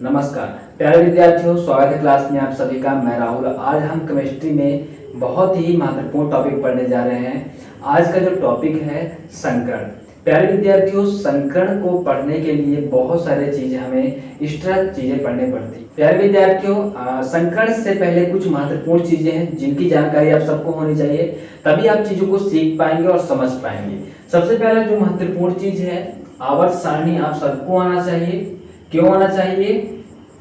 नमस्कार प्यारे विद्यार्थियों, स्वागत है क्लास में आप सभी का। मैं राहुल। आज हम केमिस्ट्री में बहुत ही महत्वपूर्ण टॉपिक पढ़ने जा रहे हैं। आज का जो टॉपिक है संकरण। प्यारे विद्यार्थियों, संकरण को पढ़ने के लिए बहुत सारे चीजें हमें एक्स्ट्रा चीजें पढ़नी पड़ती। प्यारे विद्यार्थियों, संकरण से पहले कुछ महत्वपूर्ण चीजें हैं जिनकी जानकारी आप सबको होनी चाहिए, तभी आप चीजों को सीख पाएंगे और समझ पाएंगे। सबसे पहला जो महत्वपूर्ण चीज है, आवर्त सारणी आप सबको आना चाहिए। क्यों आना चाहिए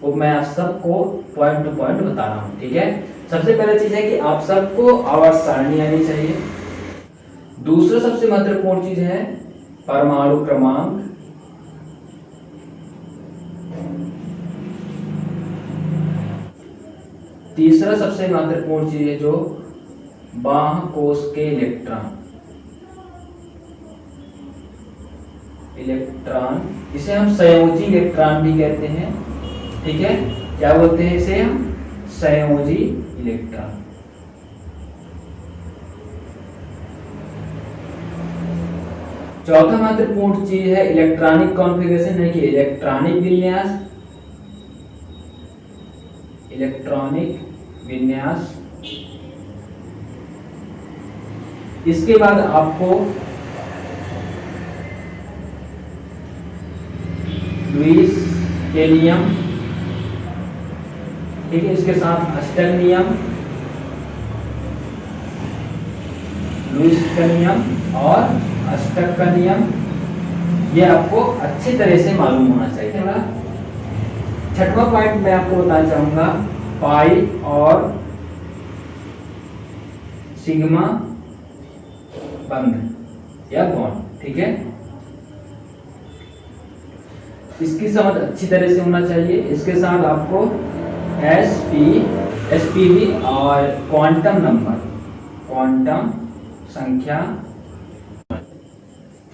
वो मैं आप सबको पॉइंट टू पॉइंट बता रहा हूँ, ठीक है। सबसे पहला चीज है कि आप सबको आवर्त सारणी आनी चाहिए। दूसरा सबसे महत्वपूर्ण चीज है परमाणु क्रमांक। तीसरा सबसे महत्वपूर्ण चीज है जो बाह्य कोश के इलेक्ट्रॉन, इसे हम संयोजी इलेक्ट्रॉन भी कहते हैं, ठीक है। क्या बोलते हैं इसे हम? संयोजी इलेक्ट्रॉन। चौथा महत्वपूर्ण चीज है इलेक्ट्रॉनिक कॉन्फ़िगरेशन, है कि इलेक्ट्रॉनिक विन्यास। इलेक्ट्रॉनिक विन्यास। इसके बाद आपको लुईस के नियम, ठीक है, इसके साथ अष्टक नियम, लुईस का नियम और अष्टक का नियम, ये आपको अच्छी तरह से मालूम होना चाहिए। छठवां पॉइंट मैं आपको बताना चाहूंगा पाई और सिग्मा बंध या बॉन्ड, ठीक है। इसकी समझ अच्छी तरह से होना चाहिए। इसके साथ आपको एसपीवी और क्वांटम नंबर, क्वांटम संख्या।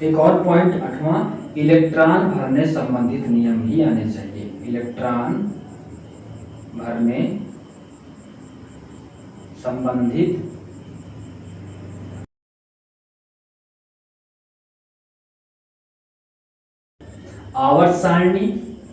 एक और पॉइंट आठवां, इलेक्ट्रॉन भरने संबंधित नियम ही आने चाहिए। इलेक्ट्रॉन भरने संबंधित आवर्त सारणी,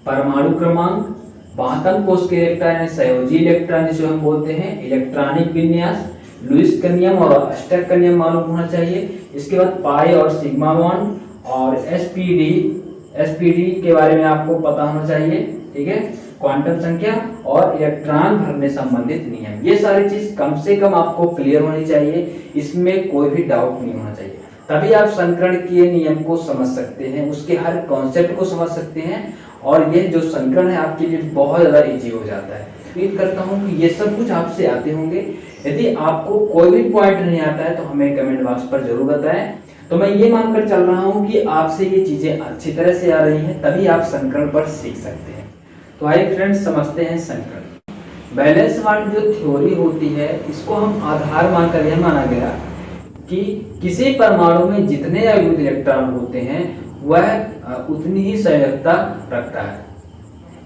परमाणु क्रमांक, बाह्यतम कोश के इलेक्ट्रॉन, संयोजी इलेक्ट्रॉन जिसे हम बोलते हैं, इलेक्ट्रॉनिक विन्यास, लुईस का नियम और अष्टक का नियम मालूम होना चाहिए। इसके बाद पाई और सिग्मा बॉन्ड और एसपीडी के बारे में आपको पता होना चाहिए, ठीक है। क्वांटम संख्या और इलेक्ट्रॉन भरने संबंधित नियम, ये सारी चीज कम से कम आपको क्लियर होनी चाहिए। इसमें कोई भी डाउट नहीं होना चाहिए, तभी आप संकरण के नियम को समझ सकते हैं, उसके हर कॉन्सेप्ट को समझ सकते हैं और ये जो संकरण है आपके लिए बहुत ज्यादा इजी हो जाता है। उम्मीद करता हूँ कि ये सब कुछ आपसे आते होंगे। यदि आपको कोई भी पॉइंट नहीं आता है तो हमें कमेंट बॉक्स पर जरूर बताएं। तो मैं ये मानकर चल रहा हूँ कि आपसे ये चीजें अच्छी तरह से आ रही हैं, तभी आप संकरण पर सीख सकते हैं। तो आइए फ्रेंड्स, समझते हैं संकरण। बैलेंस वाली जो थ्योरी होती है, इसको हम आधार मानकर यह माना गया कि किसी परमाणु में जितने अयुग्मित इलेक्ट्रॉन होते हैं वह उतनी ही संयोजकता रखता है।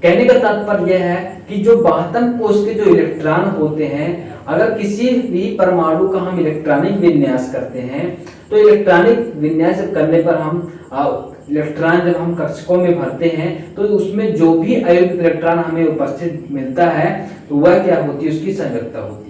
कहने का तात्पर्य यह है कि जो बाह्यतम कोश के जो इलेक्ट्रॉन होते हैं, अगर किसी भी परमाणु का हम इलेक्ट्रॉनिक विन्यास करते हैं तो इलेक्ट्रॉनिक विन्यास करने पर हम इलेक्ट्रॉन जब हम कक्षकों में भरते हैं तो उसमें जो भी अयुग्मित इलेक्ट्रॉन हमें उपस्थित मिलता है तो वह क्या होती है, उसकी संयोजकता होती है।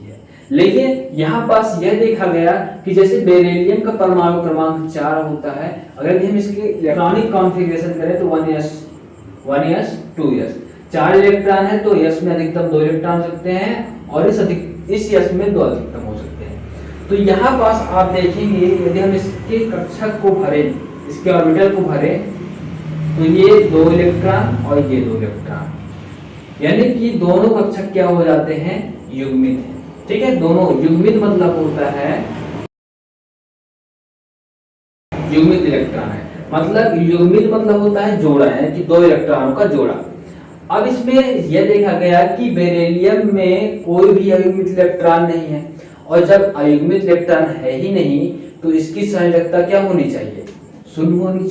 लेकिन यहाँ पास यह देखा गया कि जैसे बेरिलियम का परमाणु क्रमांक 4 होता है, अगर हम इसकी इलेक्ट्रॉनिक कॉन्फ़िगरेशन करें तो 1s 2s 4 इलेक्ट्रॉन है तो s में अधिकतम 2 इलेक्ट्रॉन सकते हैं और इस s में 2 अधिकतम हो सकते हैं। तो यहाँ पास आप देखेंगे यदि हम इसके कक्षक को भरें, इसके ऑर्बिटल को भरें, तो ये 2 इलेक्ट्रॉन और ये 2 इलेक्ट्रॉन, यानी कि दोनों कक्षक क्या हो जाते हैं, युग्मित है, ठीक है। दोनों युग्मित मतलब होता है, युग्मित इलेक्ट्रॉन है, मतलब युग्मित मतलब होता है जोड़ा, यानी कि 2 इलेक्ट्रॉनों का जोड़ा। अब इसमें यह देखा गया कि बेरिलियम में कोई भी अयुग्मित इलेक्ट्रॉन नहीं है, और जब अयुग्मित इलेक्ट्रॉन है ही नहीं तो इसकी संयोजकता क्या होनी चाहिए, शून्य होनी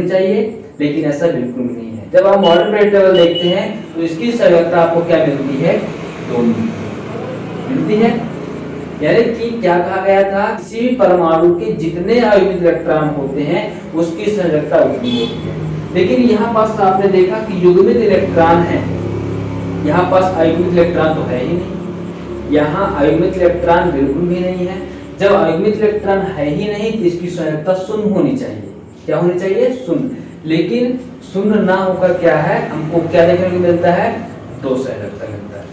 चाहिए, लेकिन ऐसा बिल्कुल नहीं है। जब आप मॉडर्न पीरियोडिक टेबल देखते हैं तो इसकी संयोजकता आपको क्या मिलती है, 2 मिलती है। यानी कि क्या कहा गया था, किसी भी परमाणु के जितने अयुग्मित इलेक्ट्रॉन होते हैं उसकी संयोजकता उतनी होती है। लेकिन यहाँ पास आपने देखा कि युग्मित इलेक्ट्रॉन है, यहाँ पास अयुग्मित इलेक्ट्रॉन तो है ही नहीं, यहाँ अयुग्मित इलेक्ट्रॉन बिल्कुल भी नहीं है। जब अयुग्मित इलेक्ट्रॉन है ही नहीं तो इसकी संयोजकता शून्य होनी चाहिए। क्या होनी चाहिए? शून्य। लेकिन शून्य ना होकर क्या है, हमको क्या देखने को मिलता है? 2 संयोजकता मिलता है।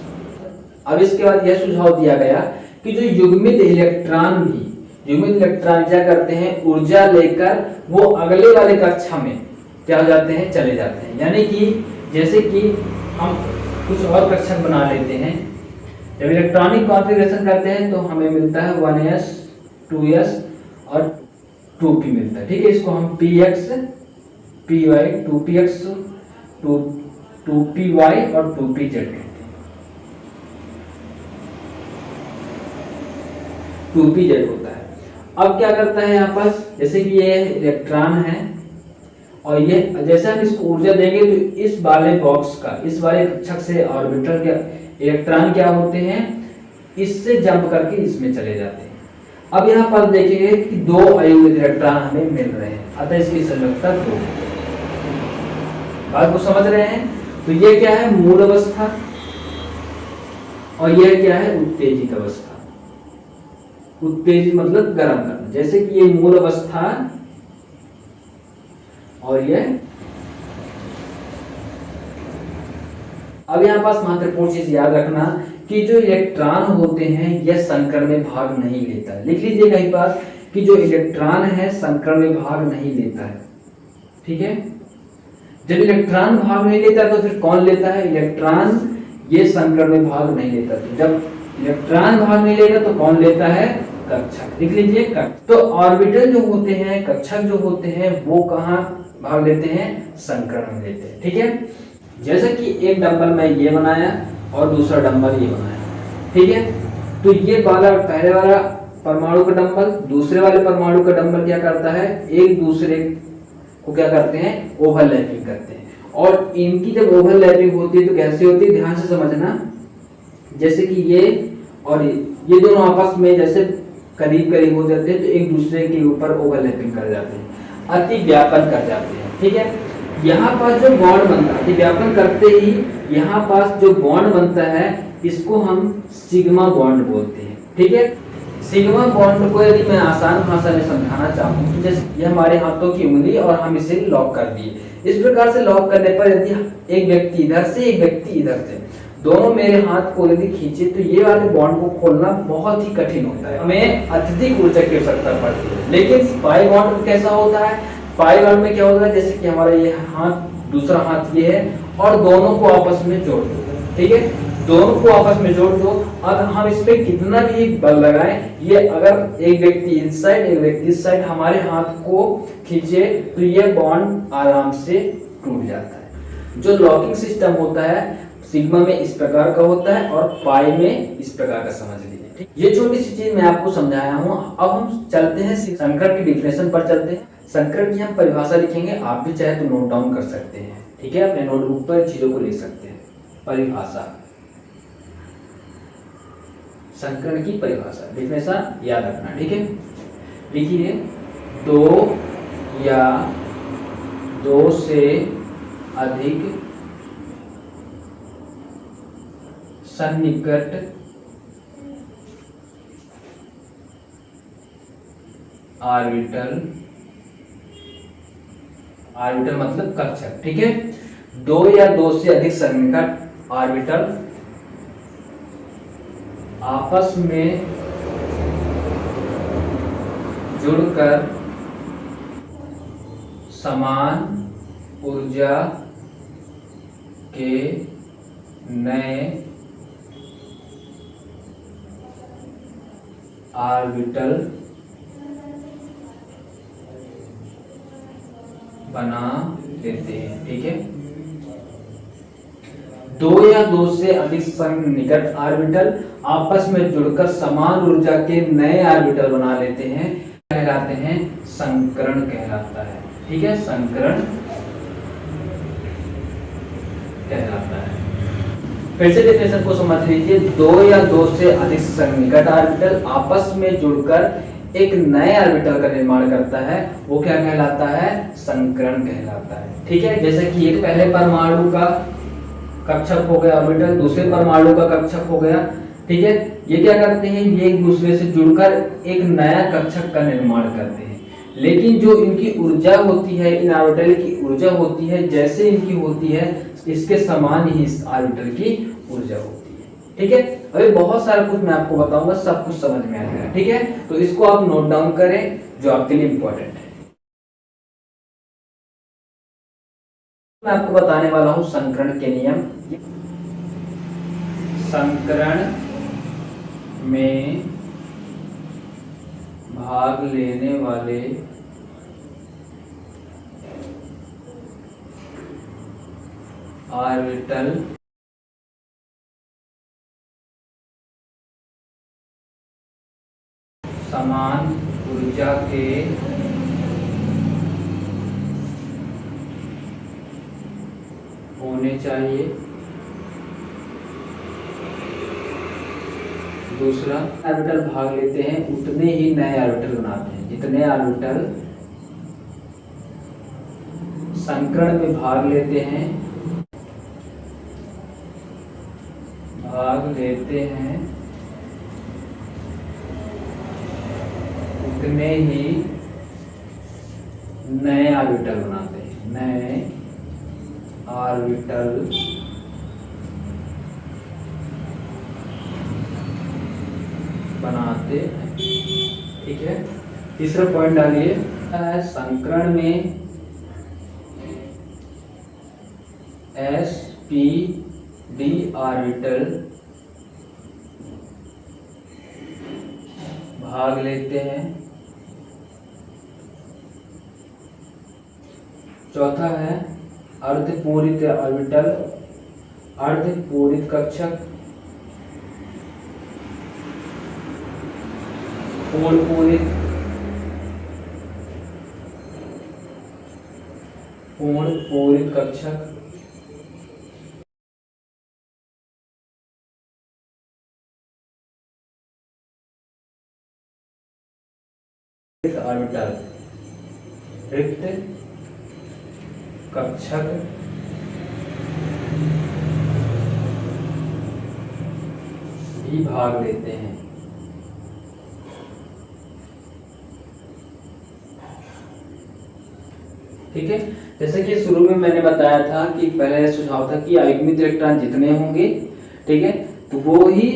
अब इसके बाद यह सुझाव दिया गया कि जो युग्मित इलेक्ट्रॉन क्या करते हैं, ऊर्जा लेकर वो अगले वाले कक्षा में क्या हो जाते हैं, चले जाते हैं। यानी कि जैसे कि हम कुछ और कक्षक बना लेते हैं, जब इलेक्ट्रॉनिक कॉन्फ़िगरेशन करते हैं तो हमें मिलता है 1s 2s और 2p मिलता है। ठीक है, इसको हम px py 2px 2py और 2pz कहते हैं। 2pz होता है। अब क्या करता है यहाँ पास, जैसे कि ये इलेक्ट्रॉन है और ये जैसे हम इसको ऊर्जा देंगे तो इस वाले बॉक्स का, इस वाले कक्षक से ऑर्बिटल के इलेक्ट्रॉन क्या होते हैं, इससे जंप करके इसमें चले जाते हैं। अब यहाँ पर देखेंगे कि 2 अयुग्मित इलेक्ट्रॉन हमें मिल रहे हैं, अतः इसकी संयोजकता 2। बात को समझ रहे हैं? तो ये क्या है, मूल अवस्था, और यह क्या है, उत्तेजित अवस्था। उत्तेजित मतलब गर्म करना, जैसे कि ये मूल अवस्था और ये। अब यहाँ पास महत्वपूर्ण चीज याद रखना कि जो इलेक्ट्रॉन होते हैं यह संकरण में भाग नहीं लेता है। लिख लीजिए कहीं पर कि जो इलेक्ट्रॉन है संकरण में भाग नहीं लेता है। ठीक है, जब इलेक्ट्रॉन भाग नहीं लेता तो फिर कौन लेता है? इलेक्ट्रॉन ये संकरण में भाग नहीं लेता। तो जब इलेक्ट्रॉन भाग नहीं लेगा तो कौन लेता है? कक्षक। लिख लीजिए कक्षक। तो ऑर्बिटल जो होते हैं, कक्षक जो होते हैं, वो कहाँ भाग लेते हैं? संकरण में लेते हैं। ठीक है, जैसे कि एक डंबल मैं ये बनाया और दूसरा डंबल ये बनाया। ठीक है, तो ये वाला पहले वाला परमाणु का डंबल दूसरे वाले परमाणु का डंबल क्या करता है? एक दूसरे को क्या करते हैं? ओवरलैपिंग करते हैं। और इनकी जब ओवरलैपिंग होती है तो कैसे होती है, ध्यान से समझना। जैसे कि ये और ये दोनों आपस में जैसे करीब करीब हो जाते हैं तो एक दूसरे के ऊपर ओवरलैपिंग कर जाते हैं, अति व्यापन कर जाते हैं। ठीक है, यहाँ पास जो बॉन्ड बनता है, व्यापन करते ही यहाँ पास जो बॉन्ड बनता है इसको हम सिग्मा बॉन्ड बोलते हैं। ठीक है, सिग्मा बॉन्ड को यदि मैं आसान भाषा में समझाना चाहूँ तो जैसे ये हमारे हाथों की उंगली और हम इसे लॉक कर दिए। इस प्रकार से लॉक करने पर यदि एक व्यक्ति इधर से एक व्यक्ति इधर से दोनों मेरे हाथ को यदि खींचे तो ये वाले बॉन्ड को खोलना बहुत ही कठिन होता है, हमें अत्यधिक ऊर्जा की आवश्यकता पड़ती है। लेकिन पाई बॉन्ड कैसा होता है? पाई बॉन्ड में क्या होता है, जैसे कि हमारा ये हाथ, दूसरा हाथ ये है और दोनों को आपस में जोड़ दो। ठीक है, दोनों को आपस में जोड़ दो। अब हम इसमें कितना भी बल लगाएं, ये अगर एक व्यक्ति इस साइड एक व्यक्ति इस साइड हमारे हाथ को खींचे तो ये बॉन्ड आराम से टूट जाता है। जो लॉकिंग सिस्टम होता है सिग्मा में इस प्रकार का होता है और पाई में इस प्रकार का, समझ लीजिए। ये छोटी सी चीज मैं आपको समझाया हूँ। अब हम चलते हैं संकरण की डिफिनेशन पर चलते हैं। संकरण की हम परिभाषा लिखेंगे, आप भी चाहे तो नोट डाउन कर सकते हैं। ठीक है, अपने नोटबुक पर चीजों को लिख सकते हैं। परिभाषा, संकरण की परिभाषा, डिफिनेशन याद रखना। ठीक है, लिखिए 2 या 2 से अधिक सन्निकट ऑर्बिटल, ऑर्बिटल मतलब कक्षक। ठीक है, 2 या 2 से अधिक सन्निकट ऑर्बिटल आपस में जुड़कर समान ऊर्जा के नए ऑर्बिटल बना देते हैं। ठीक है, 2 या 2 से अधिक सन्निकट ऑर्बिटल आपस में जुड़कर समान ऊर्जा के नए ऑर्बिटल बना लेते हैं, कहलाते हैं संकरण कहलाता है। ठीक है, संकरण कहलाता है। फिर से डेफिनेशन को समझ लीजिए, 2 या 2 से अधिक सन्निकट ऑर्बिटल आपस में जुड़कर एक नए ऑर्बिटल का निर्माण करता है, वो क्या कहलाता है? संकरण कहलाता है। ठीक है, जैसे कि एक पहले परमाणु का कक्षक हो गया ऑर्बिटल, दूसरे परमाणु का कक्षक हो गया। ठीक है, ये क्या करते हैं? ये एक दूसरे से जुड़कर एक नया कक्षक का निर्माण करते हैं, लेकिन जो इनकी ऊर्जा होती है, इन ऑर्बिटल की ऊर्जा होती है, जैसे इनकी होती है इसके समान ही इस ऑर्बिटल की ऊर्जा होती है। ठीक है, अभी बहुत सारा कुछ मैं आपको बताऊंगा, सब कुछ समझ में आएगा। ठीक है, तो इसको आप नोट डाउन करें जो आपके लिए इंपॉर्टेंट है। मैं आपको बताने वाला हूं संकरण के नियम। संकरण में भाग लेने वाले ऑर्बिटल समान ऊर्जा के होने चाहिए। दूसरा, ऑर्बिटल भाग लेते हैं उतने ही नए ऑर्बिटल बनाते हैं। जितने ऑर्बिटल संकरण में भाग लेते हैं उतने ही नए ऑर्बिटल बनाते हैं। नए ऑर्बिटल बनाते हैं। ठीक है, तीसरा पॉइंट डालिए, संकरण में sp_d ऑर्बिटल भाग लेते हैं। चौथा है अर्धपूरित ऑर्बिटल, अर्धपूरित कक्षक, पूर्ण पूरित कक्षक, ऑर्बिटल रिक्त कक्षक भी भाग लेते हैं। ठीक है, जैसे कि शुरू में मैंने बताया था कि पहले सुझाव था कि आयुग्मित इलेक्ट्रॉन जितने होंगे, ठीक है, तो वो ही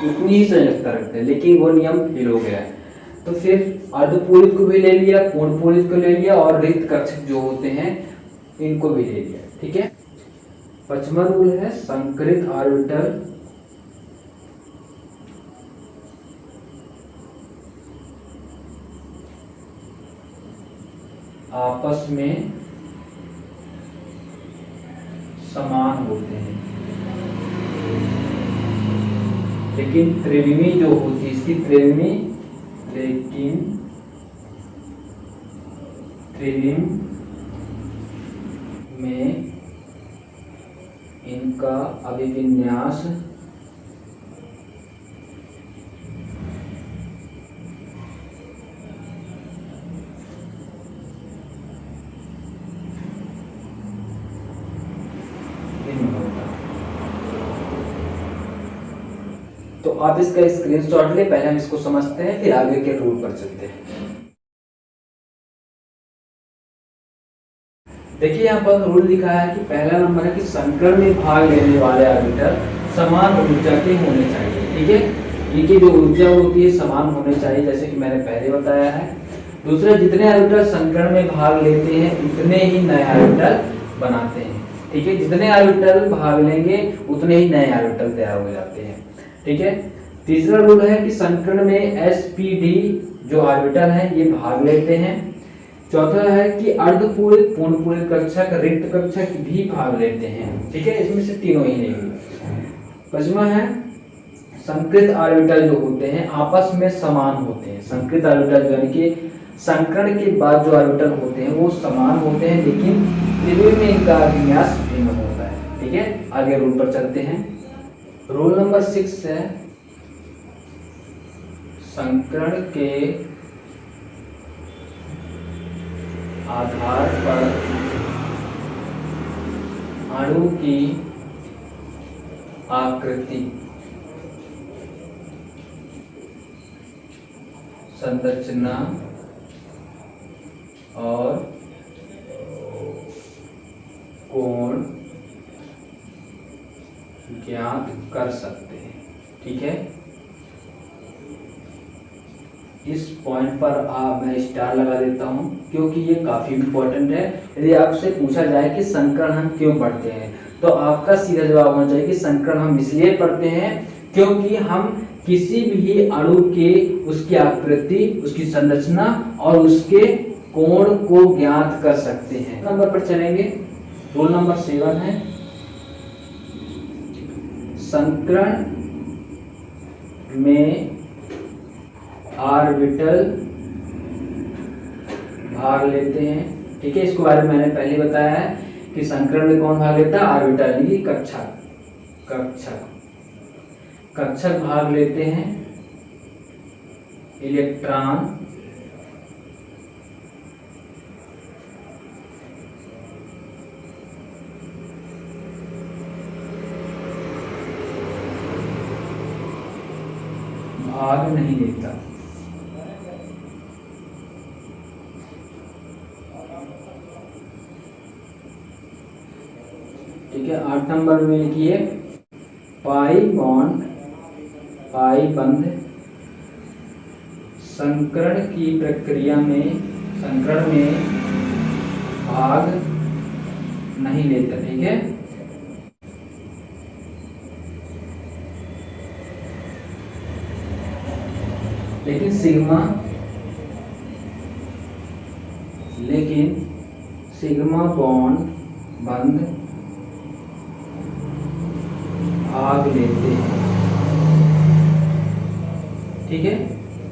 उतनी ही संयोजकता रखते हैं, लेकिन वो नियम फेल हो गया है। तो फिर अर्धपूरित को भी ले लिया, पूर्ण पूरित को ले लिया और रिक्त कक्षक जो होते हैं इनको भी ले लिया। ठीक है, पांचवा रूल है संकरित ऑर्बिटल आपस में समान होते हैं, लेकिन त्रिविमी जो होती है इसकी त्रिविमी में इनका अभिविन्यास तो आप इसका स्क्रीनशॉट ले, पहले हम इसको समझते हैं फिर आगे के रूल पर चलते हैं। देखिए यहाँ पर रूल लिखा है कि पहला नंबर है कि संकरण में भाग लेने वाले ऑर्बिटल समान ऊर्जा के होने चाहिए। ठीक है, इनकी जो ऊर्जा होती है समान होने चाहिए, जैसे कि मैंने पहले बताया है। दूसरा, जितने ऑर्बिटल संकरण में भाग लेते हैं उतने ही नए ऑर्बिटल बनाते हैं। ठीक है, जितने ऑर्बिटल भाग लेंगे उतने ही नए ऑर्बिटल तैयार हो जाते हैं। ठीक है, तीसरा रूल है कि संकरण में sp_d जो ऑर्बिटल है ये भाग लेते हैं। चौथा है कि अर्धपूरित, पूर्ण पूरित कक्षक, रिक्त कक्षक भी भाग लेते हैं। ठीक है, इसमें से तीनों ही नहीं। पांचवा है संकृत ऑर्बिटल जो होते हैं आपस में समान होते हैं। संकृत ऑर्बिटल यानी कि संकरण के बाद जो ऑर्बिटल होते हैं वो समान होते हैं, लेकिन त्रिविमी में इनका विन्यास भिन्न होता है। ठीक है, आगे रूल पर चलते हैं। रूल नंबर 6 है संकरण के आधार पर अणु की आकृति, संरचना और कोण ज्ञात कर सकते हैं। ठीक है, इस पॉइंट पर मैं स्टार लगा देता हूं क्योंकि ये काफी इंपॉर्टेंट है। यदि आपसे पूछा जाए कि संकरण हम क्यों पढ़ते हैं, तो आपका सीधा जवाब होना चाहिए कि संकरण हम इसलिए पढ़ते हैं क्योंकि हम किसी भी अणु के उसकी आकृति, उसकी संरचना और उसके कोण को ज्ञात कर सकते हैं। नंबर पर चलेंगे, रूल नंबर 7 है संकरण में ऑर्बिटल भाग लेते हैं। ठीक है, इसके बारे में मैंने पहले बताया है कि संकरण में कौन भाग लेता है, ऑर्बिटल यानी कि कक्षक भाग लेते हैं। इलेक्ट्रॉन भाग नहीं लेता। ठीक है, 8 नंबर में लिखिए पाई बंध संकरण की प्रक्रिया में भाग नहीं लेता। ठीक है, लेकिन सिग्मा बंध भाग लेते हैं। ठीक है,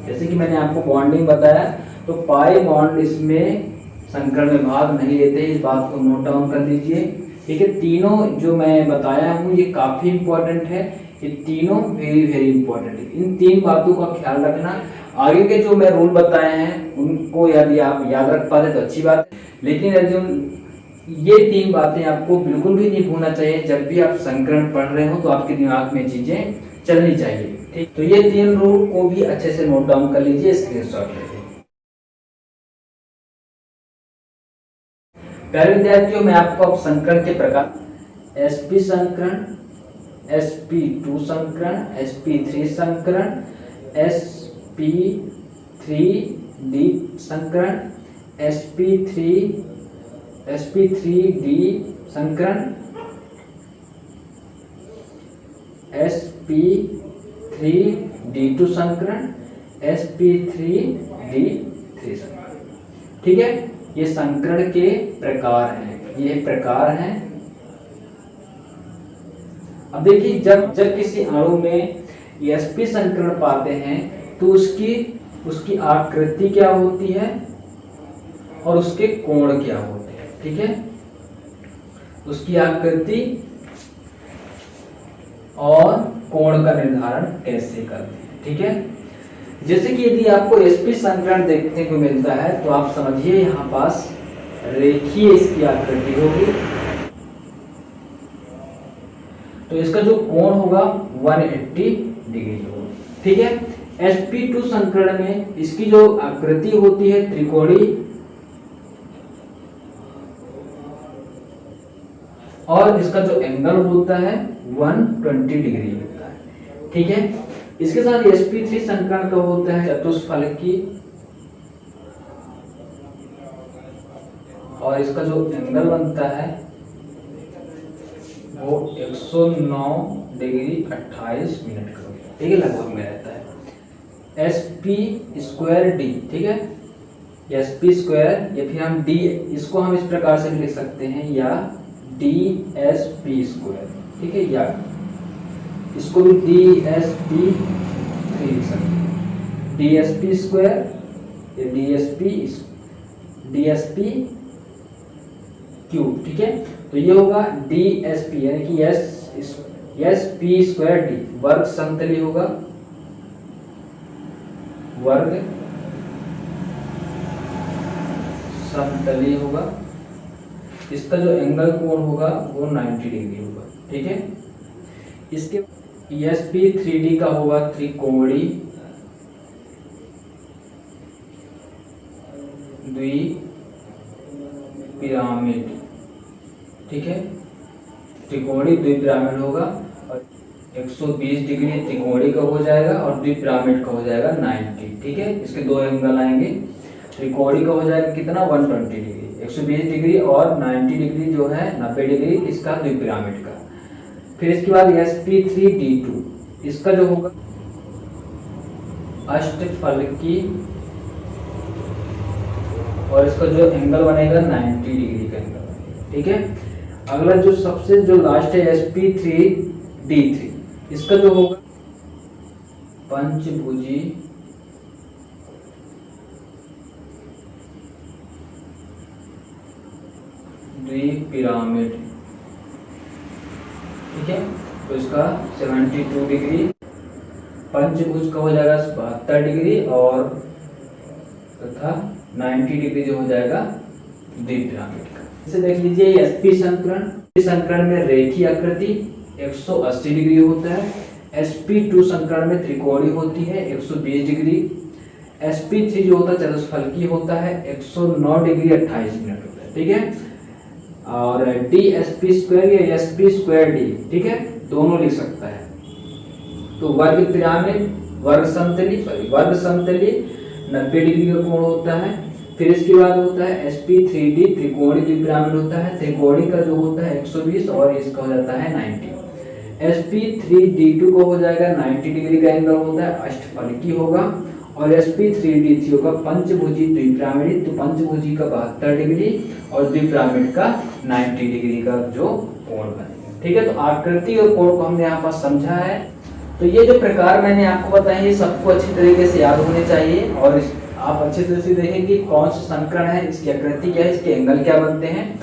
जैसे कि मैंने आपको बॉन्डिंग बताया, तो पाई बॉन्ड इसमें संकरण में भाग नहीं लेते, इस बात को नोट डाउन कर लीजिए। ठीक है, तीनों जो मैं बताया हूँ ये काफी इंपॉर्टेंट है, ये तीनों वेरी वेरी इंपॉर्टेंट है। इन 3 बातों का ख्याल रखना। आगे के जो मैं रूल बताए हैं उनको यदि आप याद रख पाते तो अच्छी बात है, लेकिन यदि ये 3 बातें आपको बिल्कुल भी नहीं भूलना चाहिए। जब भी आप संकरण पढ़ रहे हो तो आपके दिमाग में चीजें चलनी चाहिए। ठीक, तो ये 3 रूल को भी अच्छे से नोट डाउन कर लीजिए, स्क्रीनशॉट लीजिए। प्यारे विद्यार्थियों, मैं आपको अब संकरण के प्रकार sp संकरण, sp2 संकरण, sp3 संकरण, sp3d संकरण, sp3d संकरण, sp3d2 संकरण, sp3d3 संकरण। ठीक है, ये संकरण के प्रकार हैं, ये प्रकार हैं। अब देखिए, जब किसी अणु में sp संकरण पाते हैं तो उसकी आकृति क्या होती है और उसके कोण क्या होते हैं। ठीक है, उसकी आकृति और कोण का निर्धारण कैसे करते हैं। ठीक है, जैसे कि यदि आपको sp संकरण देखने को मिलता है तो आप समझिए यहाँ पास रेखीय इसकी आकृति होगी, तो इसका जो कोण होगा 180 डिग्री होगा। ठीक है, sp2 संकरण में इसकी जो आकृति होती है त्रिकोणीय और इसका जो एंगल होता है 120 डिग्री होता है। ठीक है, इसके साथ sp3 संकरण का होता है चतुष्फलकी और इसका जो एंगल बनता है वो 109 डिग्री 28 मिनट का। ठीक है, लगभग में रहता है sp2d। ठीक है, sp2 या फिर हम d, इसको हम इस प्रकार से भी लिख सकते हैं या dsp2। ठीक है, या इसको भी dsp3 लिख सकते हैं, dsp2 या dsp क्यूब। ठीक है, तो ये होगा dsp यानी कि sp2d वर्ग समतली होगा, वर्ग समतलीय होगा। इसका जो एंगल कोण होगा वो 90 डिग्री होगा। ठीक है, इसके SP3D का होगा त्रिकोणीय द्विपिरामिड। ठीक है, त्रिकोणीय द्विपिरामिड होगा और 120 डिग्री त्रिकोणीय का हो जाएगा और द्विपिरामिड का हो जाएगा 90। ठीक है, इसके दो एंगल आएंगे। त्रिकोणीय का हो जाएगा कितना 120 डिग्री, 120 डिग्री और 90 डिग्री जो है 90 डिग्री इसका द्विपिरामिड का। फिर इसके बाद SP3D2 इसका जो होगा अष्टफलकी और इसका जो एंगल बनेगा 90 डिग्री का एंगल बनेगा। ठीक है, अगला जो सबसे जो लास्ट है SP3D3 इसका जो होगा पंचभुजी द्विपिरामिड। ठीक है, तो इसका 72 डिग्री, पंचभुज का हो जाएगा 72 डिग्री और तथा 90 डिग्री जो हो जाएगा द्विपिरामिड का। इसे देख लीजिए SP संकरण, संकरण में रेखीय आकृति 180 डिग्री होता है। SP2 संकरण में त्रिकोणीय होती है 120 डिग्री। SP3 जो होता है चतुष्फलकीय होता है 109 डिग्री 28 मिनट होता है। ठीक है, और DSP2 या SP2D, ठीक है, दोनों लिख सकता है। तो वर्ग पिरामिड, वर्ग समतली 90 डिग्री का कोण होता है। फिर इसके बाद होता है SP3D त्रिकोणीय द्विपिरामिड होता है। त्रिकोणीय का जो होता है 120 और इसका हो जाता है 90। SP3D2 को हो जाएगा 90 डिग्री का एंगल होता है, अष्टफलकीय होगा। और SP3D3 होगा पंचभुजी द्विपिरामिड, तो पंचभुजी का 72 डिग्री और द्विपिरामिड का 90 डिग्री का जो कोण बनेगा। ठीक है, तो आकृति और कोण को हमने यहाँ पर समझा है। तो ये जो प्रकार मैंने आपको बताया ये सबको अच्छी तरीके से याद होने चाहिए और आप अच्छे तरह से देखें कि कौन सा संकरण है, इसकी आकृति क्या है, इसके एंगल क्या बनते हैं,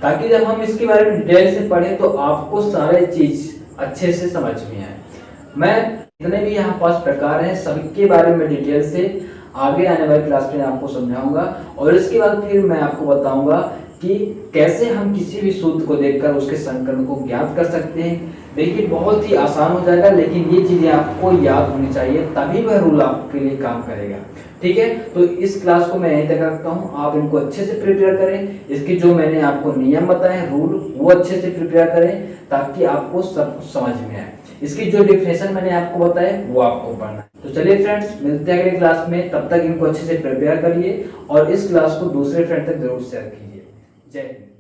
ताकि जब हम इसके बारे में डिटेल से पढ़ें तो आपको सारे चीज अच्छे से समझ में आए। मैं जितने भी यहाँ पास प्रकार हैं सबके बारे में डिटेल से आगे आने वाली क्लास में आपको समझाऊंगा और इसके बाद फिर मैं आपको बताऊंगा कि कैसे हम किसी भी सूत्र को देखकर उसके संकरण को ज्ञात कर सकते हैं। देखिए बहुत ही आसान हो जाएगा, लेकिन ये चीजें आपको याद होनी चाहिए, तभी वह रूल आपके लिए काम करेगा। ठीक है, तो इस क्लास को मैं यहीं तक रखता हूँ। आप इनको अच्छे से प्रिपेयर करें, इसके जो मैंने आपको नियम बताए रूल वो अच्छे से प्रिपेयर करें ताकि आपको सब कुछ समझ में आए। इसकी जो डिफिनेशन मैंने आपको बताया वो आपको पढ़ना है। तो चलिए फ्रेंड्स, मिलते हैं अगले क्लास में, तब तक इनको अच्छे से प्रिपेयर करिए और इस क्लास को दूसरे फ्रेंड तक जरूर शेयर कीजिए। जय हिंद।